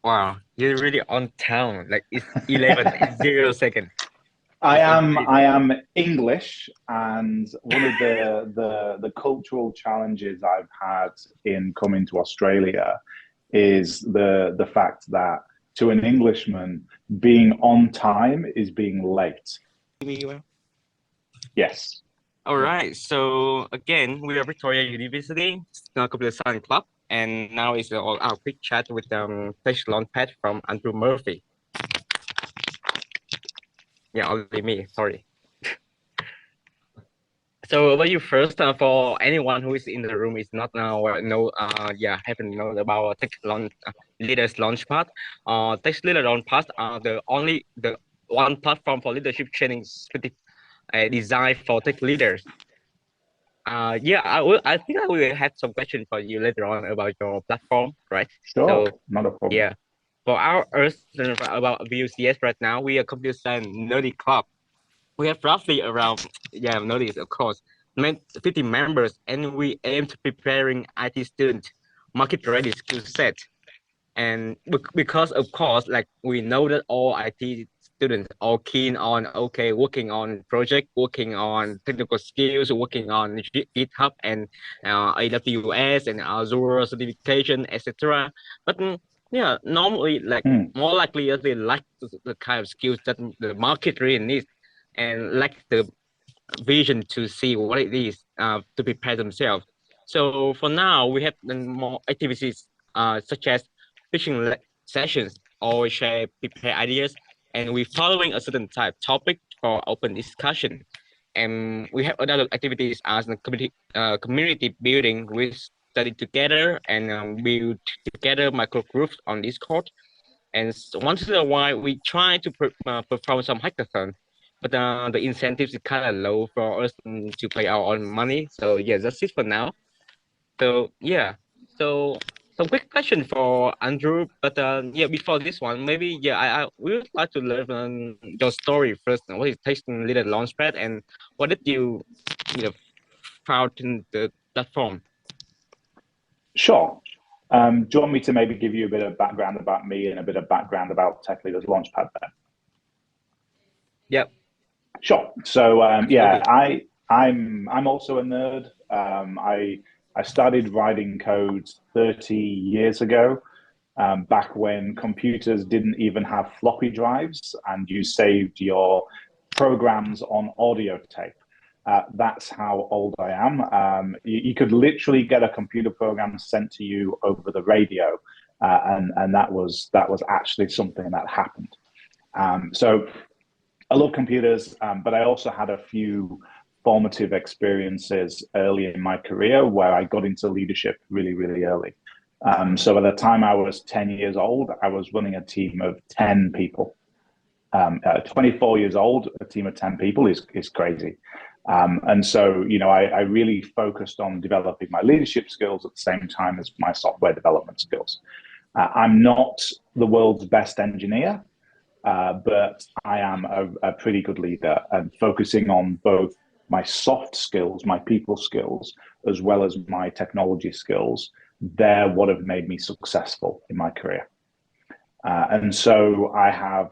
Wow, you're really on town. Like it's 11, it's 0 second. I It's am I amazing. am English, and one of the cultural challenges I've had in coming to Australia is the fact that to an Englishman, being on time is being late. Yes. All right. So again, we are Victoria University Computer Science Club, and now is all our quick chat with Tech Launchpad from Andrew Murphy. Yeah, only me. Sorry. So about you first, for anyone who is in the room is not now haven't known about Tech Leaders Launchpad. Tech Leader Launchpad are the one platform for leadership training designed for tech leaders. Yeah, I think I will have some questions for you later on about your platform, right? Sure, So not a problem. yeah, for our Earth about VUCS right now, we are computer science nerdy club. We have roughly around, yeah, notice, of course, 50 members, and we aim to preparing IT students market-ready skill set. And because, of course, like we know that all IT students are keen on, okay, working on project, working on technical skills, working on GitHub and AWS and Azure certification, etc. But yeah, normally, like Hmm. more likely, they lack the kind of skills that the market really needs and lack the vision to see what it is to prepare themselves. So for now, we have more activities such as pitching sessions or share prepare ideas, and we're following a certain type topic for open discussion. And we have other activities as the community building. We study together and build together micro groups on Discord. And once in a while, we try to perform some hackathon, but the incentives is kind of low for us to pay our own money. So yeah, that's it for now. So yeah, so some quick question for Andrew, but yeah, before this one, maybe yeah, I we would like to learn your story first. What is Tasting Leader Launchpad, and what did you know found in the platform? Sure. Do you want me to maybe give you a bit of background about me and a bit of background about Tech Leaders Launchpad then? Yep, Sure. So yeah, absolutely. I'm also a nerd. I started writing code 30 years ago, back when computers didn't even have floppy drives, and you saved your programs on audio tape. That's how old I am. You could literally get a computer program sent to you over the radio, and that was actually something that happened. So I love computers, but I also had a few formative experiences early in my career where I got into leadership really, really early. So by the time I was 10 years old, I was running a team of 10 people. 24 years old, a team of 10 people is crazy. And so, I really focused on developing my leadership skills at the same time as my software development skills. I'm not the world's best engineer, but I am a pretty good leader and focusing on both my soft skills, my people skills, as well as my technology skills. They're what have made me successful in my career. And so I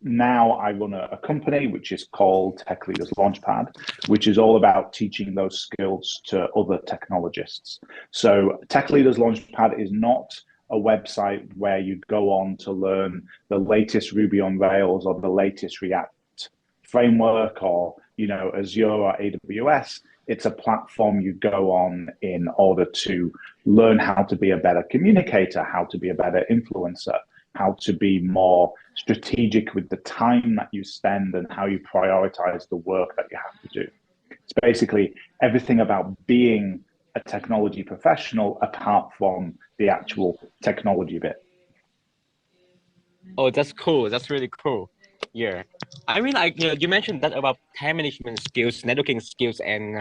run a company which is called Tech Leaders Launchpad, which is all about teaching those skills to other technologists. So Tech Leaders Launchpad is not a website where you go on to learn the latest Ruby on Rails or the latest React framework or Azure or AWS. It's a platform you go on in order to learn how to be a better communicator, how to be a better influencer, how to be more strategic with the time that you spend and how you prioritize the work that you have to do. It's basically everything about being a technology professional apart from the actual technology bit. Oh, that's cool. That's really cool. Yeah. I mean, like you mentioned that about time management skills, networking skills, and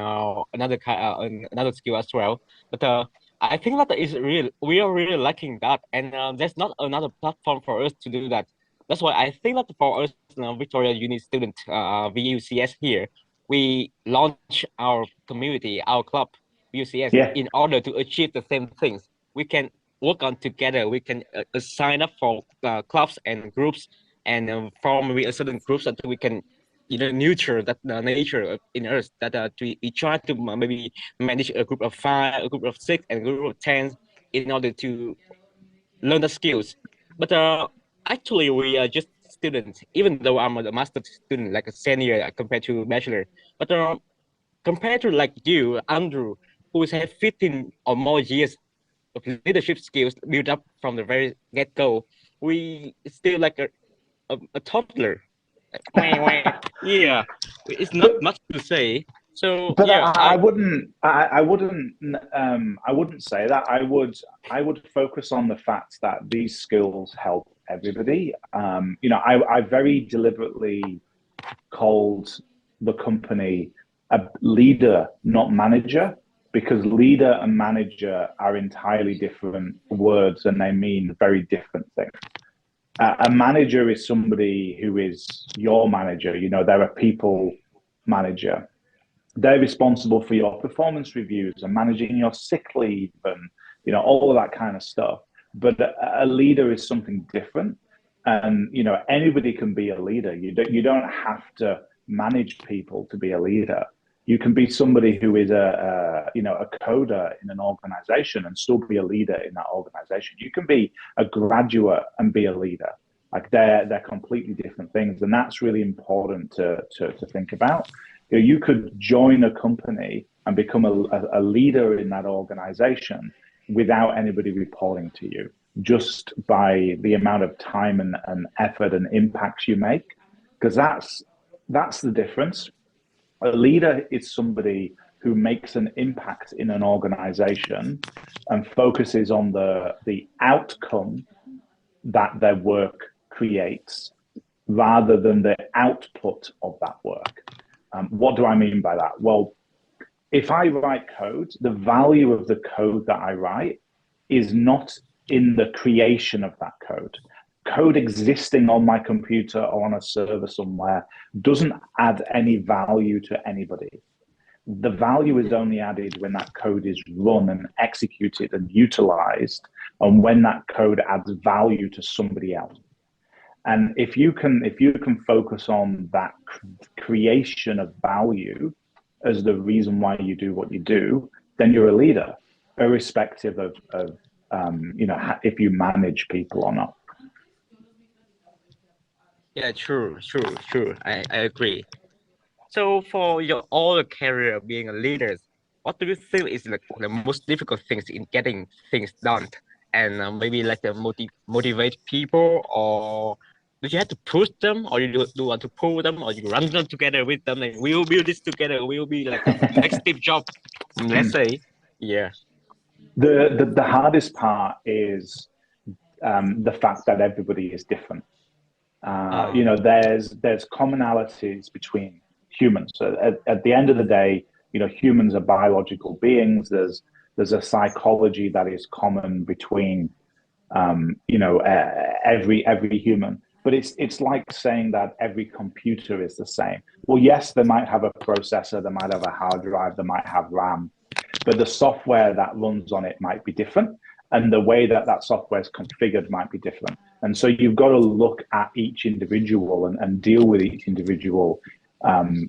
another skill as well. But I think that is real. We are really lacking that, and there's not another platform for us to do that. That's why I think that for us, Victoria Uni student, VUCS here, we launch our community, our club, VUCS, Yeah. in order to achieve the same things. We can work on together. We can sign up for clubs and groups and form maybe a certain groups that we can nurture that nature in us that we try to maybe manage a group of 5, a group of 6, and a group of 10 in order to learn the skills. But actually, we are just students. Even though I'm a master student, like a senior compared to bachelor, but compared to like you, Andrew, who has had 15 or more years of leadership skills built up from the very get go, we still like a toddler. Yeah, it's not But much to say. So but yeah, I wouldn't I wouldn't say that. I would focus on the fact that these skills help everybody. You know, I very deliberately called the company a leader, not manager, because leader and manager are entirely different words and they mean very different things. A manager is somebody who is your manager. You know, they're a people manager. They're responsible for your performance reviews and managing your sick leave and all of that kind of stuff. But a leader is something different, and anybody can be a leader. You don't have to manage people to be a leader. You can be somebody who is a coder in an organization and still be a leader in that organization. You can be a graduate and be a leader. Like they're completely different things, and that's really important to think about. You could join a company and become a leader in that organization without anybody reporting to you, just by the amount of time and effort and impacts you make, because that's the difference. A leader is somebody who makes an impact in an organization and focuses on the outcome that their work creates rather than the output of that work. What do I mean by that? Well, if I write code, the value of the code that I write is not in the creation of that code. Code existing on my computer or on a server somewhere doesn't add any value to anybody. The value is only added when that code is run and executed and utilized, and when that code adds value to somebody else. And if you can focus on that creation of value as the reason why you do what you do, then you're a leader, irrespective of if you manage people or not. yeah, true. I agree. So for your all career being a leader, what do you think is like the most difficult things in getting things done? And maybe like the motivate people, or do you have to push them, or you do want to pull them, or you run them together with them, and we'll build this together. We'll be like a next Steve Jobs, let's say. Yeah. The hardest part is the fact that everybody is different. Um. There's commonalities between humans. So at the end of the day, humans are biological beings. There's a psychology that is common between every human. But it's like saying that every computer is the same. Well, yes, they might have a processor, they might have a hard drive, they might have RAM, but the software that runs on it might be different, and the way that that software is configured might be different. And so you've got to look at each individual and deal with each individual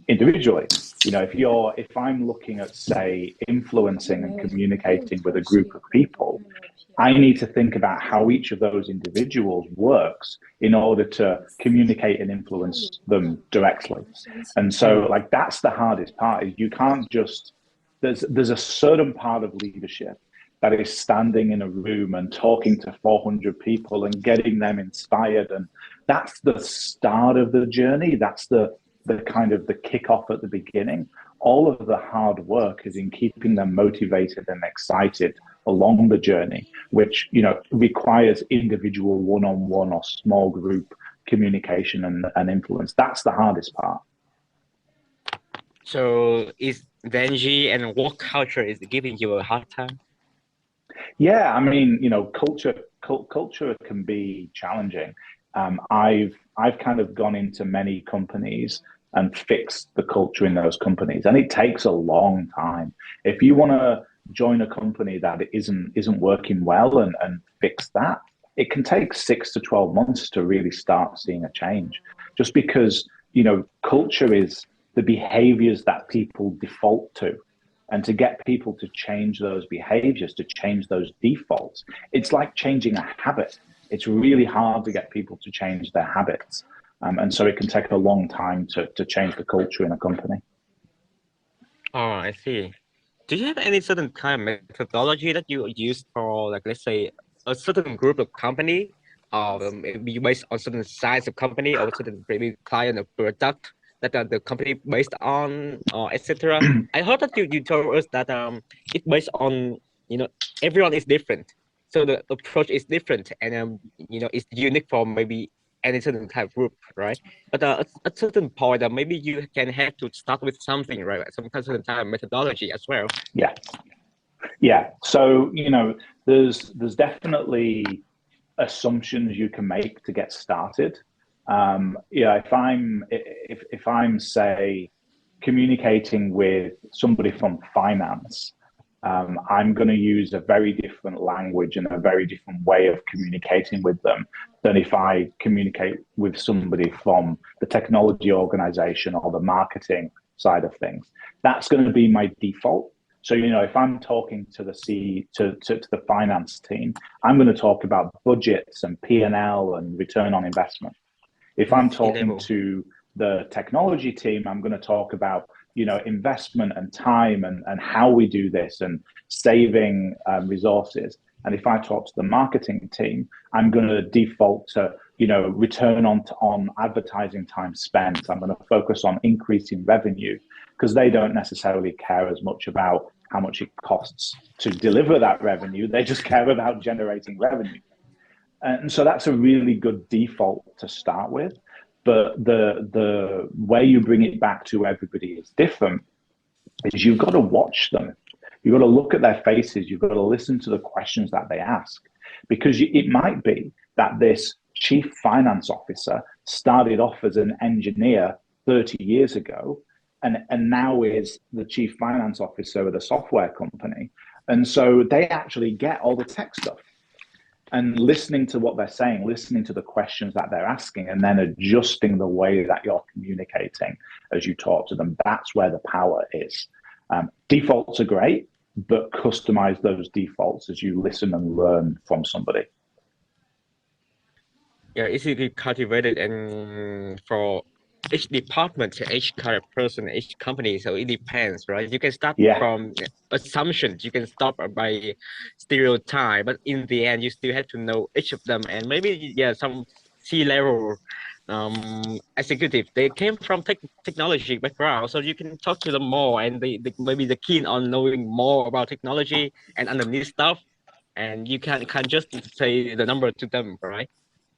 individually. If I'm looking at, say, influencing and communicating with a group of people, I need to think about how each of those individuals works in order to communicate and influence them directly. And so, like, that's the hardest part. Is you can't just there's a certain part of leadership that is standing in a room and talking to 400 people and getting them inspired, and that's the start of the journey. That's the kind of the kickoff at the beginning. All of the hard work is in keeping them motivated and excited along the journey, which requires individual one-on-one or small group communication and influence. That's the hardest part. So is Denji and work culture is giving you a hard time? Yeah, I mean, culture can be challenging. I've kind of gone into many companies and fixed the culture in those companies, and it takes a long time. If you want to join a company that isn't working well and fix that, it can take 6 to 12 months to really start seeing a change. Just because, culture is the behaviors that people default to. And to get people to change those behaviors, to change those defaults, it's like changing a habit. It's really hard to get people to change their habits. And so it can take a long time to change the culture in a company. Oh, I see. Do you have any certain kind of methodology that you use for, like, let's say, a certain group of company, or maybe based on certain size of company or certain maybe client or product that the company based on, or etc. I heard that you told us that it's based on, everyone is different, so the approach is different, and it's unique for maybe any certain type of group, right? But at a certain point, maybe you can have to start with something, right? Like some certain type of methodology as well. Yeah. Yeah. So, there's definitely assumptions you can make to get started. If I'm say communicating with somebody from finance, I'm going to use a very different language and a very different way of communicating with them than if I communicate with somebody from the technology organization or the marketing side of things. That's going to be my default. So, if I'm talking to the finance team, I'm going to talk about budgets and P&L and return on investment. If I'm talking to the technology team, I'm going to talk about, investment and time and how we do this and saving resources. And if I talk to the marketing team, I'm going to default to, return on advertising time spent. I'm going to focus on increasing revenue because they don't necessarily care as much about how much it costs to deliver that revenue. They just care about generating revenue. And so that's a really good default to start with. But the way you bring it back to everybody is different, is you've got to watch them. You've got to look at their faces. You've got to listen to the questions that they ask. Because it might be that this chief finance officer started off as an engineer 30 years ago and now is the chief finance officer of a software company. And so they actually get all the tech stuff. And listening to what they're saying, listening to the questions that they're asking, and then adjusting the way that you're communicating as you talk to them, that's where the power is. Defaults are great, but customize those defaults as you listen and learn from somebody. Yeah, it's really cultivated and for each department, each kind of person, each company. So it depends, right? You can start from assumptions, you can start by stereotype, but in the end, you still have to know each of them. And maybe, some C-level executive, they came from technology background, so you can talk to them more, and maybe they're keen on knowing more about technology and underneath stuff, and you can just say the number to them, right?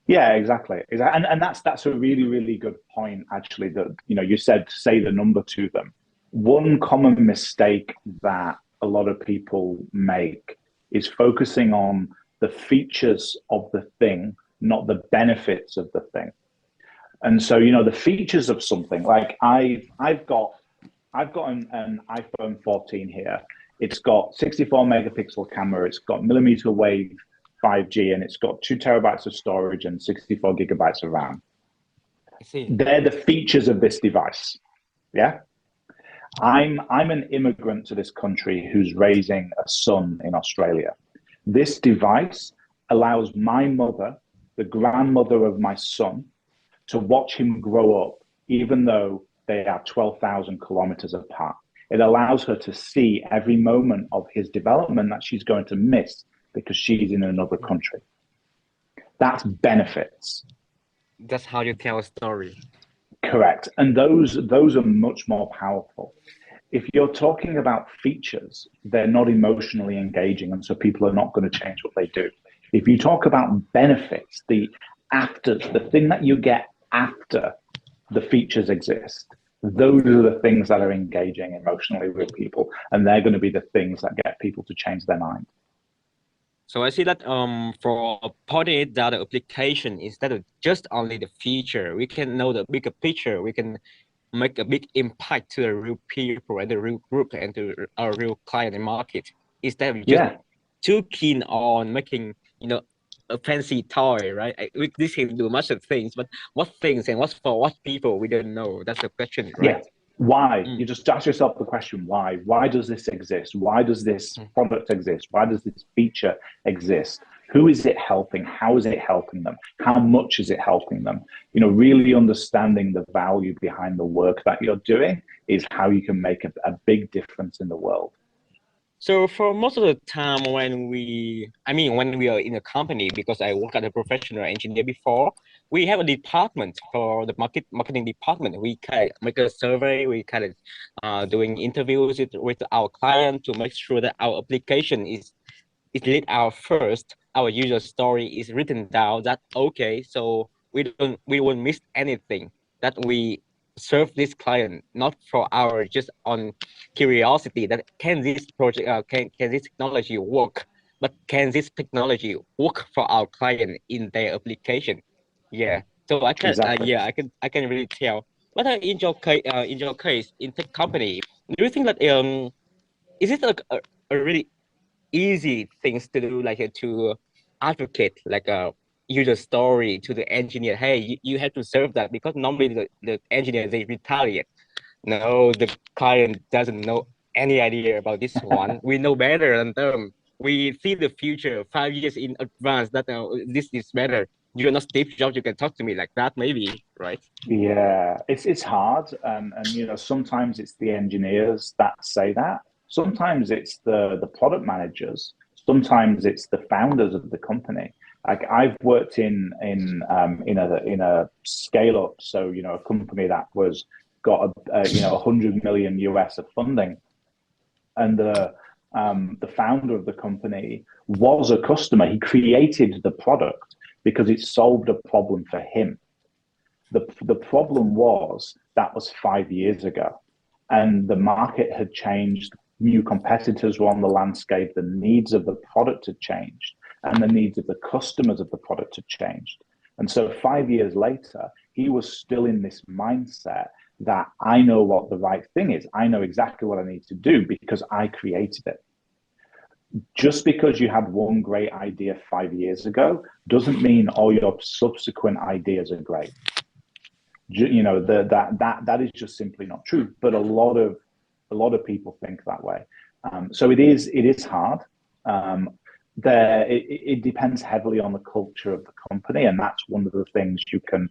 Yeah, exactly. And that's a really, really good point, actually, that, you said say the number to them. One common mistake that a lot of people make is focusing on the features of the thing, not the benefits of the thing. And so, the features of something, like I've got an iPhone 14 here. It's got 64 megapixel camera. It's got millimeter wave 5G, and it's got 2 terabytes of storage and 64 gigabytes of RAM. I see. They're the features of this device. Yeah. I'm an immigrant to this country who's raising a son in Australia. This device allows my mother, the grandmother of my son, to watch him grow up, even though they are 12,000 kilometers apart. It allows her to see every moment of his development that she's going to miss because she's in another country. That's benefits. That's how you tell a story. Correct. And those are much more powerful. If you're talking about features, they're not emotionally engaging, and so people are not going to change what they do. If you talk about benefits, the thing that you get after the features exist, those are the things that are engaging emotionally with people, and they're going to be the things that get people to change their mind. So I see that for pointing data application, instead of just only the feature, we can know the bigger picture. We can make a big impact to the real people and the real group and to our real client and market. instead of just Yeah. too keen on making, a fancy toy, right? This can do much of things, but what things and what's for what people, we don't know. That's the question, right? Yeah. Why? Mm, You just ask yourself the question, why? Why does this exist? Why does this mm. product exist? Why does this feature exist? Who is it helping? How is it helping them? How much is it helping them? Really understanding the value behind the work that you're doing is how you can make a big difference in the world. So for most of the time when we are in a company, because I work as a professional engineer before, we have a department for the marketing department. We kind of make a survey, we kind of doing interviews with our client to make sure that our application is lit out first. Our user story is written down that okay, so we won't miss anything that we serve this client, not for our just on curiosity that can this project can this technology work, but can this technology work for our client in their application? Yeah. So Exactly. I can really tell. But in your case, in tech company, do you think that is it a really easy things to do, like to advocate like a user story to the engineer? Hey, you have to serve that because normally the engineer they retaliate. No, the client doesn't know any idea about this one. We know better than them. We see the future 5 years in advance that this is better. You're not Steve Jobs, you can talk to me like that, maybe, right? Yeah, it's hard, and sometimes it's the engineers that say that. Sometimes it's the product managers. Sometimes it's the founders of the company. Like I've worked in a scale up, so a company that was got 100 million US of funding, and the founder of the company was a customer. He created the product because it solved a problem for him. The problem was that was 5 years ago, and the market had changed. New competitors were on the landscape. The needs of the product had changed, and the needs of the customers of the product had changed. And so 5 years later, he was still in this mindset that I know what the right thing is. I know exactly what I need to do because I created it. Just because you had one great idea 5 years ago doesn't mean all your subsequent ideas are great. That is just simply not true. But a lot of people think that way. So it is hard. It depends heavily on the culture of the company, and that's one of the things you can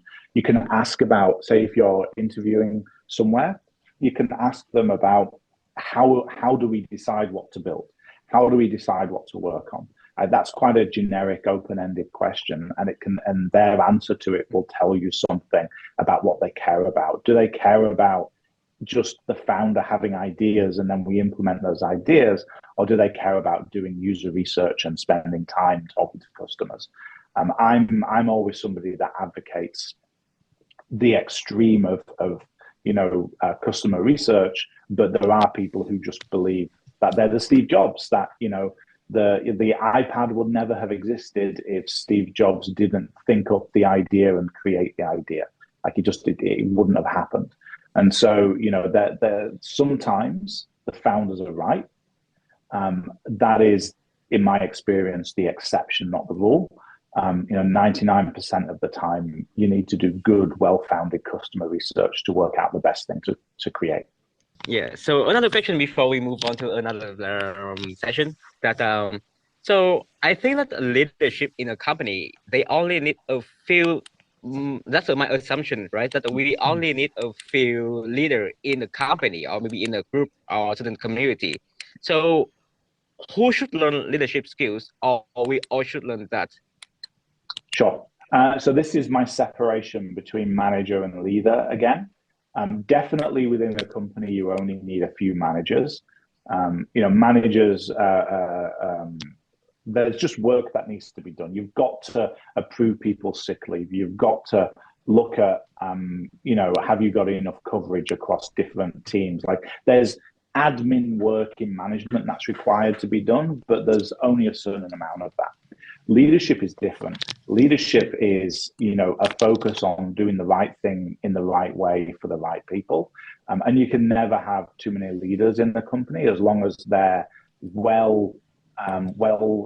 ask about. Say if you're interviewing somewhere, you can ask them about how do we decide what to build? How do we decide what to work on? That's quite a generic, open-ended question, and their answer to it will tell you something about what they care about. Do they care about just the founder having ideas and then we implement those ideas, or do they care about doing user research and spending time talking to customers? I'm always somebody that advocates the extreme of customer research, but there are people who just believe that they're the Steve Jobs, that the iPad would never have existed if Steve Jobs didn't think up the idea and create the idea. Like it wouldn't have happened. And so that sometimes the founders are right. That is, in my experience, the exception, not the rule. 99% of the time, you need to do good, well-founded customer research to work out the best thing to create. Yeah. So another question before we move on to another session that so I think that leadership in a company, they only need a few. That's my assumption, right? That we only need a few leader in a company or maybe in a group or certain community. So who should learn leadership skills, or we all should learn that? Sure. So this is my separation between manager and leader again. Definitely within a company, you only need a few managers. Managers, there's just work that needs to be done. You've got to approve people's sick leave. You've got to look at, have you got enough coverage across different teams? Like there's admin work in management that's required to be done, but there's only a certain amount of that. Leadership is different. Leadership is, a focus on doing the right thing in the right way for the right people. And you can never have too many leaders in the company as long as they're well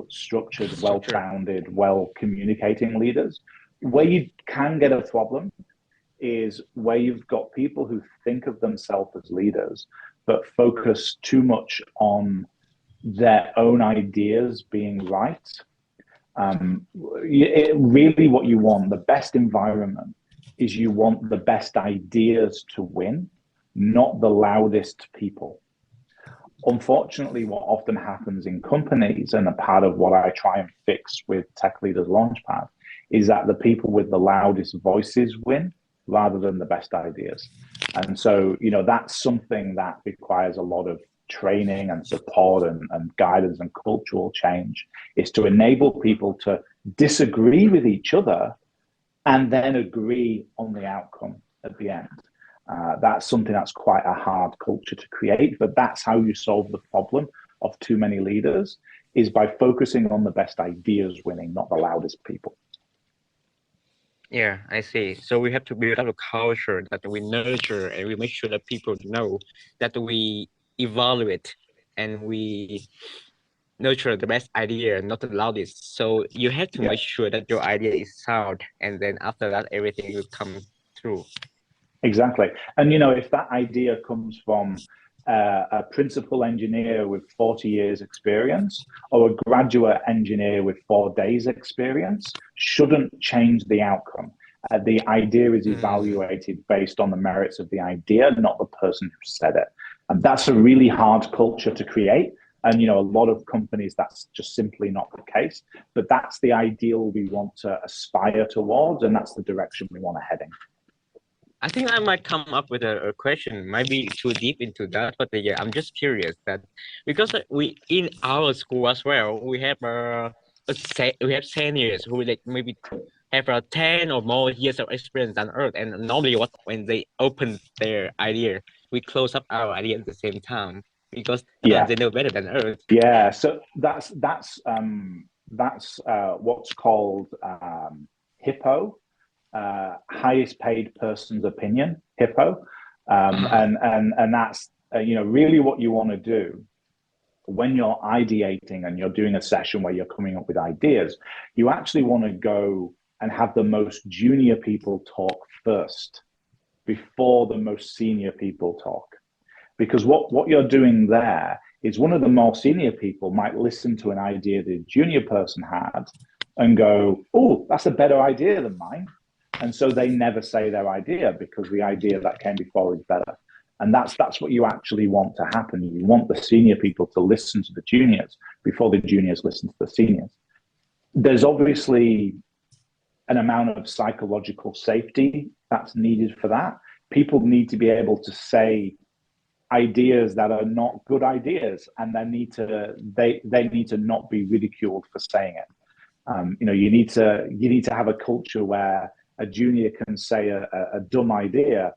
structured, well founded, well communicating leaders. Where you can get a problem is where you've got people who think of themselves as leaders, but focus too much on their own ideas being right. Really, what you want, the best environment, is you want the best ideas to win, not the loudest people. Unfortunately, what often happens in companies, and a part of what I try and fix with Tech Leaders Launchpad, is that the people with the loudest voices win rather than the best ideas. And so, that's something that requires a lot of training and support and guidance and cultural change, is to enable people to disagree with each other and then agree on the outcome at the end. That's something that's quite a hard culture to create, but that's how you solve the problem of too many leaders, is by focusing on the best ideas winning, not the loudest people. Yeah, I see. So we have to build up a culture that we nurture, and we make sure that people know that we evaluate and we nurture the best idea, not the loudest. So you have to make sure that your idea is sound, and then after that, everything will come through. Exactly. And, if that idea comes from a principal engineer with 40 years experience or a graduate engineer with 4 days experience, shouldn't change the outcome. The idea is evaluated based on the merits of the idea, not the person who said it. And that's a really hard culture to create. And, a lot of companies, that's just simply not the case. But that's the ideal we want to aspire towards, and that's the direction we want to head in. I think I might come up with a question, might be too deep into that, but yeah, I'm just curious that because we in our school as well, we have we have seniors who like maybe have 10 or more years of experience than us, and normally when they open their idea, we close up our idea at the same time because they know better than us. Yeah, so that's what's called HIPPO. Highest paid person's opinion, HIPPO, and that's really what you want to do when you're ideating and you're doing a session where you're coming up with ideas. You actually want to go and have the most junior people talk first before the most senior people talk, because what you're doing there is one of the more senior people might listen to an idea the junior person had and go, "Oh, that's a better idea than mine." And so they never say their idea because the idea that came before is better. And that's what you actually want to happen. You want the senior people to listen to the juniors before the juniors listen to the seniors. There's obviously an amount of psychological safety that's needed for that. People need to be able to say ideas that are not good ideas, and they need to not be ridiculed for saying it. You need to have a culture where a junior can say a dumb idea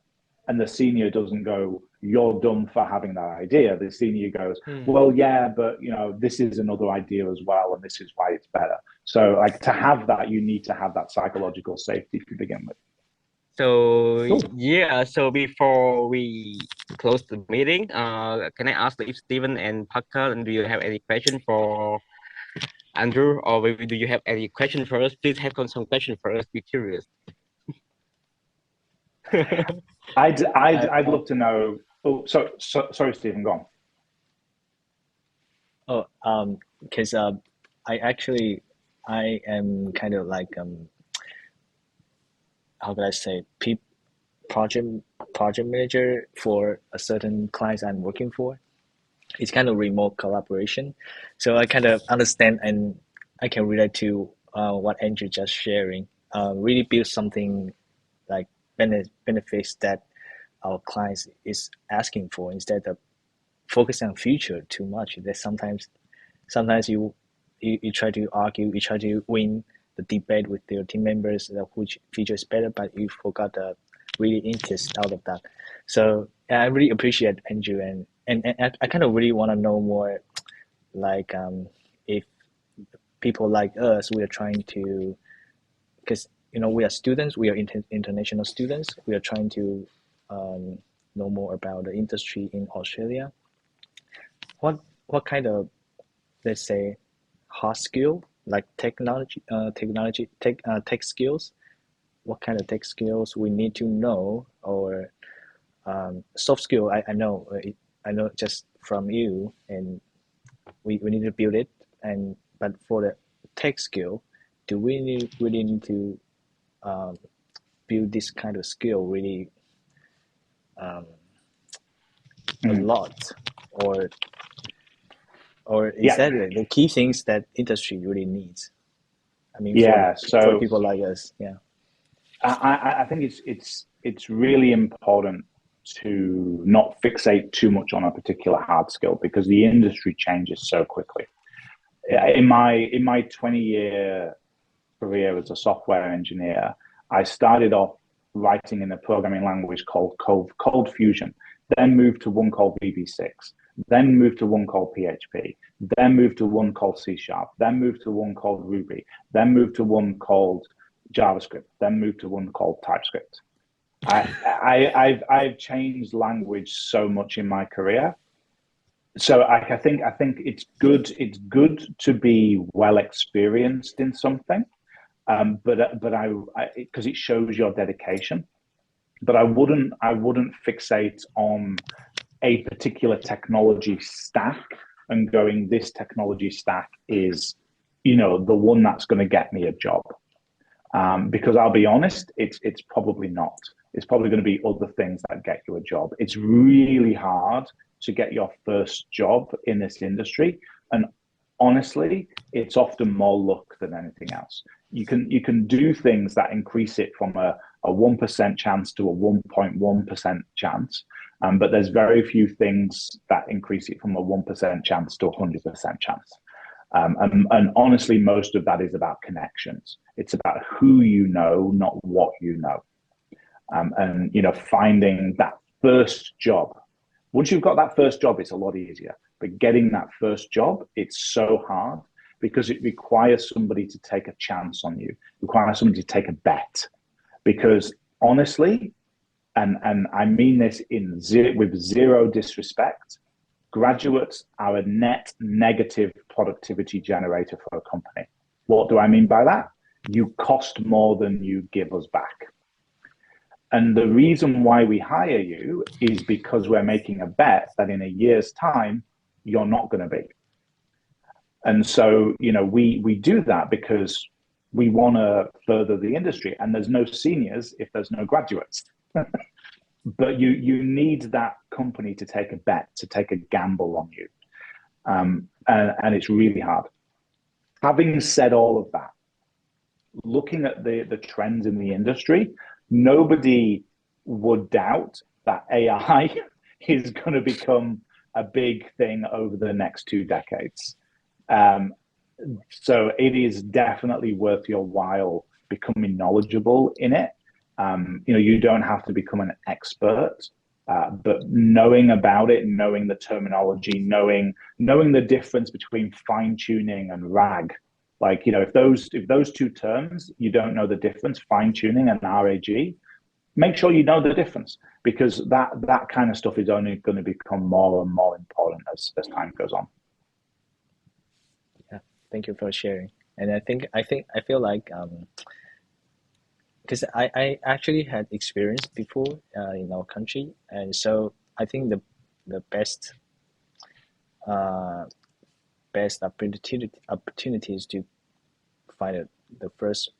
and the senior doesn't go, "You're dumb for having that idea." The senior goes, "Well, yeah, but this is another idea as well, and this is why it's better." So to have that, you need to have that psychological safety to begin with. So yeah, so before we close the meeting, can I ask if Stephen and Parker, do you have any question for Andrew, or maybe do you have any question for us? Please have some question for us. Be curious. I'd love to know. Oh, sorry, Stephen, go on. Because I am kind of like how could I say, project manager for a certain clients I'm working for. It's kind of remote collaboration, so I kind of understand and I can relate to what Andrew just sharing. Really build something like benefits that our clients is asking for, instead of focusing on future too much. That sometimes you try to argue, you try to win the debate with your team members that which feature is better, but you forgot the really interest out of that. So I really appreciate Andrew, and I kind of really want to know more, like if people like us, we are trying to, because we are students, we are international students, we are trying to know more about the industry in Australia. What kind of let's say, hard skill like tech skills? What kind of tech skills we need to know, or soft skill? I know just from you, and we need to build it. But for the tech skill, do we really need to build this kind of skill really a lot, or is that the key things that industry really needs? I mean, for people like us, yeah. I think it's really important to not fixate too much on a particular hard skill, because the industry changes so quickly. In my 20-year career as a software engineer, I started off writing in a programming language called Cold Fusion, then moved to one called VB6, then moved to one called PHP, then moved to one called C#, then moved to one called Ruby, then moved to one called JavaScript, then moved to one called TypeScript. I've changed language so much in my career. So I think it's good to be well experienced in something, but because it shows your dedication. But I wouldn't fixate on a particular technology stack and going, this technology stack is, the one that's going to get me a job. Because I'll be honest, it's probably not. It's probably going to be other things that get you a job. It's really hard to get your first job in this industry, and honestly, it's often more luck than anything else. You can do things that increase it from a 1% chance to a 1.1% chance, but there's very few things that increase it from a 1% chance to a 100% chance. And honestly, most of that is about connections. It's about who you know, not what you know. And finding that first job. Once you've got that first job, it's a lot easier. But getting that first job, it's so hard, because it requires somebody to take a chance on you, requires somebody to take a bet. Because honestly, and I mean this with zero disrespect, graduates are a net negative productivity generator for a company. What do I mean by that? You cost more than you give us back. And the reason why we hire you is because we're making a bet that in a year's time, you're not going to be. And so, we do that because we want to further the industry, and there's no seniors if there's no graduates. But you need that company to take a bet, to take a gamble on you. And it's really hard. Having said all of that, looking at the trends in the industry, nobody would doubt that AI is going to become a big thing over the next 2 decades. So it is definitely worth your while becoming knowledgeable in it. You don't have to become an expert, but knowing about it, knowing the terminology, knowing the difference between fine tuning and RAG. Like, if those 2 terms, you don't know the difference, fine tuning and RAG, make sure you know the difference, because that kind of stuff is only going to become more and more important as time goes on. Yeah, thank you for sharing. And I feel like because I actually had experience before in our country, and so I think the best opportunities to find the first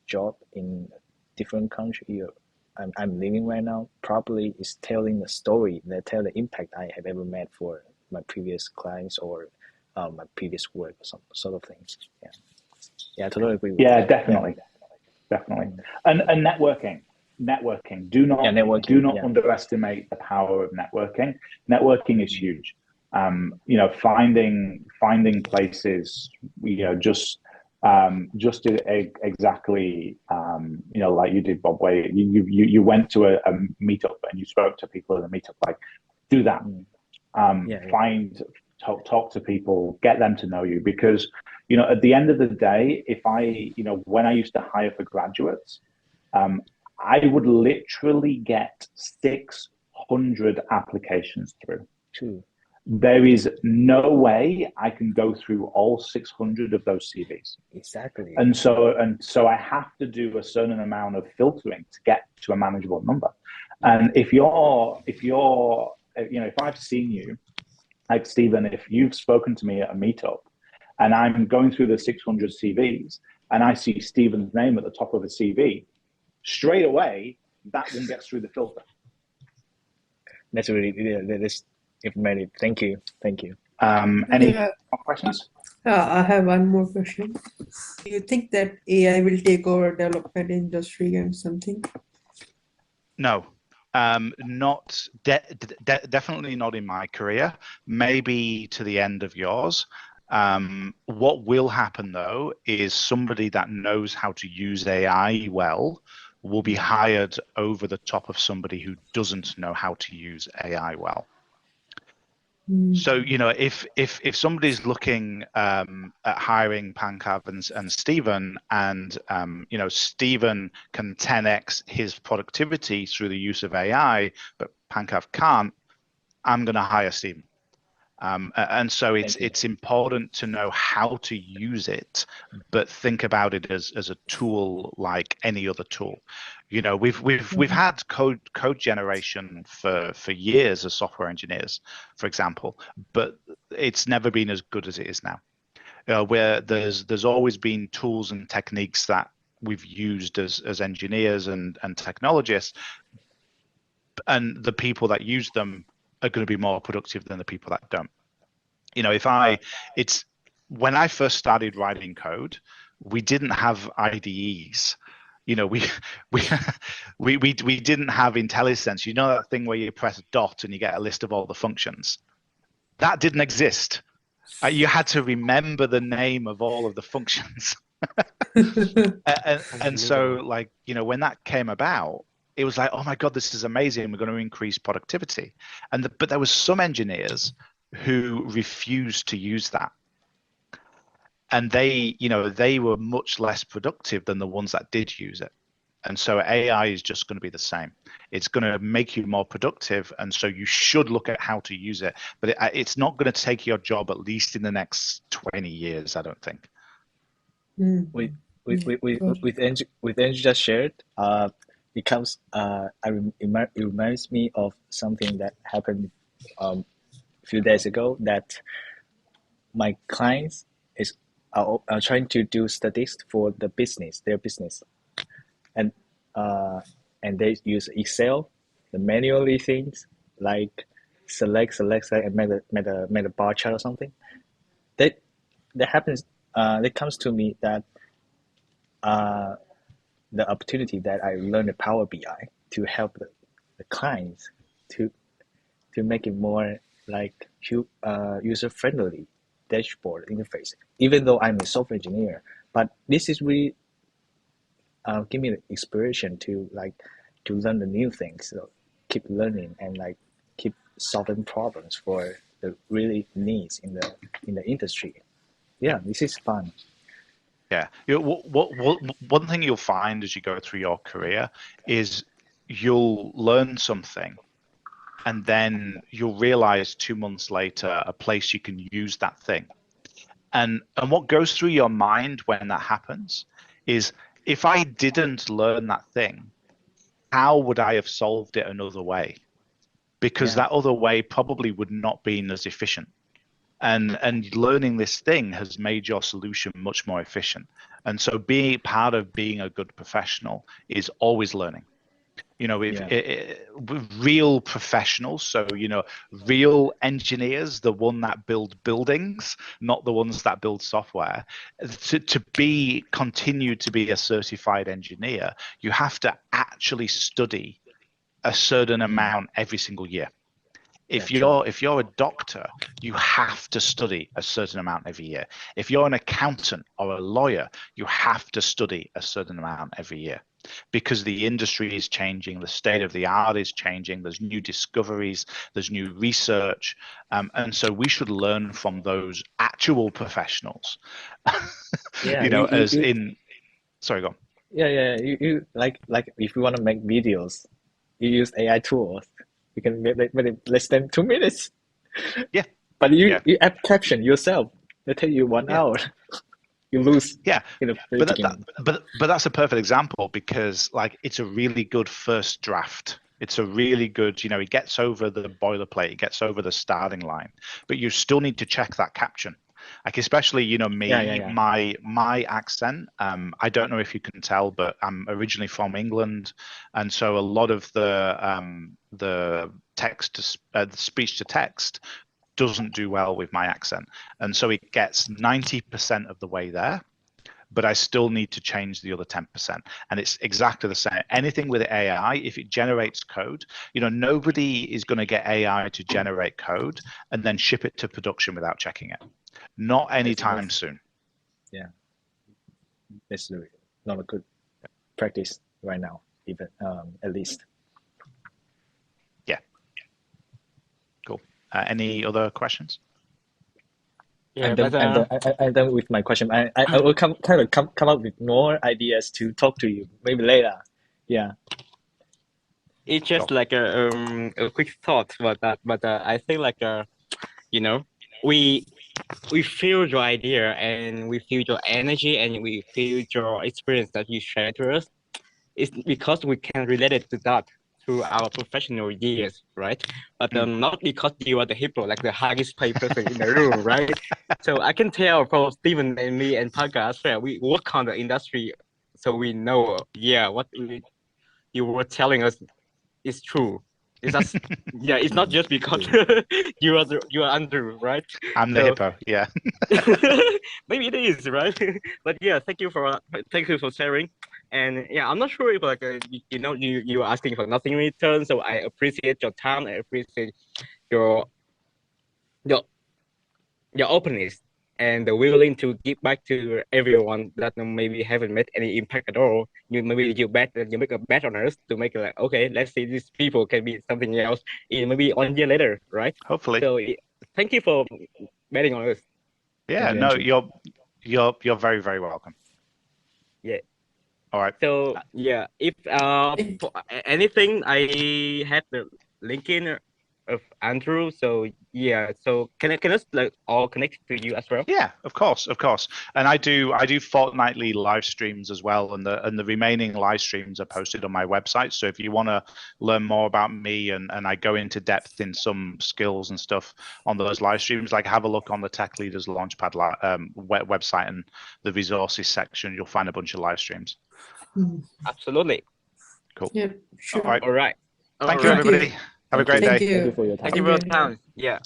job in different country I'm living right now probably is telling the story, tell the impact I have ever made for my previous clients or my previous work, or some sort of things. Yeah, I totally agree with that. Yeah, definitely. And networking. Do not underestimate the power of networking. Networking is huge. Finding places, just exactly, like you did, Bob, where you went to a meetup and you spoke to people in a meetup. Like, do that. Talk to people, get them to know you, because at the end of the day, if when I used to hire for graduates, I would literally get 600 applications through. there is no way I can go through all 600 of those CVs. Exactly. And so I have to do a certain amount of filtering to get to a manageable number. And if I've seen you, like Stephen, if you've spoken to me at a meetup and I'm going through the 600 CVs and I see Stephen's name at the top of a CV, straight away, that one gets through the filter. That's really, that's informative. Thank you. Any more questions? I have one more question. Do you think that AI will take over development industry and something? No, definitely not in my career. Maybe to the end of yours. What will happen though is somebody that knows how to use AI well will be hired over the top of somebody who doesn't know how to use AI well. So, if somebody's looking at hiring Pankaj and Stephen, and Stephen can 10x his productivity through the use of AI, but Pankaj can't, I'm going to hire Stephen. And so it's important to know how to use it, but think about it as a tool like any other tool. We've had code generation for years as software engineers, for example, but it's never been as good as it is now. Where there's always been tools and techniques that we've used as engineers and technologists, and the people that use them are going to be more productive than the people that don't. When I first started writing code, we didn't have IDEs. We didn't have IntelliSense. That thing where you press dot and you get a list of all the functions. That didn't exist. You had to remember the name of all of the functions. and so, when that came about, it was like, oh my God, this is amazing. We're going to increase productivity. But there was some engineers who refused to use that. And they were much less productive than the ones that did use it. And so AI is just going to be the same. It's going to make you more productive. And so you should look at how to use it. But it's not going to take your job, at least in the next 20 years, I don't think. With Andrew just shared, it reminds me of something that happened a few days ago, that my clients are trying to do studies for their business, and they use Excel, the manually things like select and make a bar chart or something. That happens. That comes to me that the opportunity that I learned at Power BI to help the clients to make it more like user-friendly dashboard interface, even though I'm a software engineer. But this is really give me the inspiration to learn the new things, so keep learning and keep solving problems for the really needs in the industry. Yeah, this is fun. Yeah, one thing you'll find as you go through your career is you'll learn something, and then you'll realize 2 months later a place you can use that thing. And what goes through your mind when that happens is, if I didn't learn that thing, how would I have solved it another way? Because that other way probably would not be as efficient. And learning this thing has made your solution much more efficient. And so being part of being a good professional is always learning. Real professionals, so real engineers, the one that build buildings, not the ones that build software, to continue to be a certified engineer, you have to actually study a certain amount every single year. If you're a doctor, you have to study a certain amount every year. If you're an accountant or a lawyer, you have to study a certain amount every year, because the industry is changing, the state of the art is changing, there's new discoveries, there's new research, and so we should learn from those actual professionals. Yeah, sorry, go on. Yeah. You like if you want to make videos, you use AI tools. You can make it less than 2 minutes. Yeah. But you Yeah. you add caption yourself. It take you 1 Yeah. hour. You lose. Yeah, In the very but beginning. but that's a perfect example because like it's a really good first draft. It's a really good, it gets over the boilerplate, it gets over the starting line, but you still need to check that caption. Like especially, me, Yeah. my accent. I don't know if you can tell, but I'm originally from England, and so a lot of the text to the speech to text doesn't do well with my accent, and so it gets 90% of the way there, but I still need to change the other 10%. And it's exactly the same. Anything with AI, if it generates code, nobody is going to get AI to generate code and then ship it to production without checking it. Not anytime soon. Yeah, it's not a good practice right now, even at least. Yeah. Cool. Any other questions? Yeah, I'm done with my question. I will come up with more ideas to talk to you maybe later. Yeah. it's just Sure. like a quick thought about that, but I think like we feel your idea and we feel your energy and we feel your experience that you share to us. It's because we can relate it to that through our professional years, right? But not because you are the hippo, like the highest paid person in the room, right? So I can tell from Stephen and me and Parker as well, we work on the industry, so we know, what you were telling us is true. It's just, it's not just because you are Andrew, right? I'm the hippo. Yeah. Maybe it is, right? But yeah, thank you for sharing. And yeah, I'm not sure if like you are asking for nothing in return, so I appreciate your time. I appreciate your your your openness and the willing to give back to everyone that maybe haven't made any impact at all. You make a bet on us to make it like, okay, let's see these people can be something else in maybe 1 year later, right? Hopefully. So thank you for betting on us. Yeah. No, you're very, very welcome. Yeah. All right. So yeah, if for anything, I have the LinkedIn of Andrew. So yeah, so can us like all connect to you as well? Yeah, of course. And I do fortnightly live streams as well, and the remaining live streams are posted on my website. So if you want to learn more about me and I go into depth in some skills and stuff on those live streams, like have a look on the Tech Leaders Launchpad website and the resources section. You'll find a bunch of live streams. Absolutely. Cool. Yeah, sure. All right. All right. Thank you, everybody. Have a great day. Thank you for your time. Thank you for your time. Yeah.